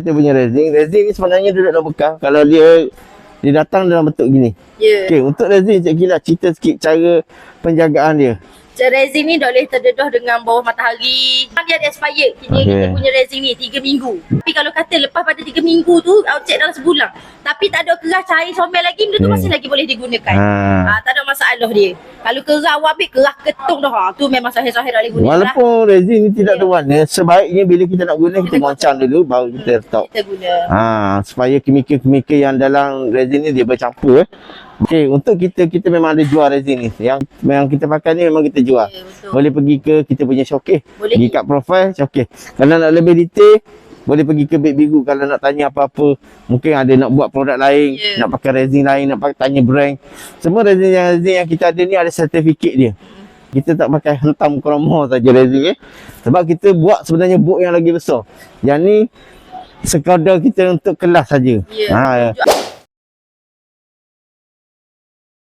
Kita punya resin ni sebenarnya duduk dalam bekas. Kalau dia datang dalam bentuk gini. Ya. Okey, untuk resin Cik Gila cerita sikit cara penjagaan dia. Resin ni tak boleh terdedah dengan bawah matahari. Dia ada expired. Kini kita punya resin ni 3 minggu. Tapi kalau kata lepas pada 3 minggu tu, cek dalam sebulan. Tapi tak ada kerah cair somel lagi, benda tu masih lagi boleh digunakan. Tak ada masalah dia. Kalau kerah awak ambil, kerah ketung dah. Tu memang sahih-sahih tak boleh guna. Walaupun resin ni tidak ada warna, sebaiknya bila kita nak guna, kita goncang dulu baru kita letak. Kita guna. Supaya kemikal-kemikal yang dalam resin ni dia bercampur. Okey, untuk kita memang ada jual resin ni. Yang kita pakai ni memang kita jual. Boleh pergi ke kita punya showcase. Pergi kat profile showcase. Kalau nak lebih detail, boleh pergi ke Beg Biru kalau nak tanya apa-apa. Mungkin ada nak buat produk lain, nak pakai resin lain, nak tanya brand. Semua resin yang kita ada ni ada sertifikat dia. Kita tak pakai hentam kromo saja resin Sebab kita buat sebenarnya book yang lagi besar. Yang ni sekadar kita untuk kelas saja.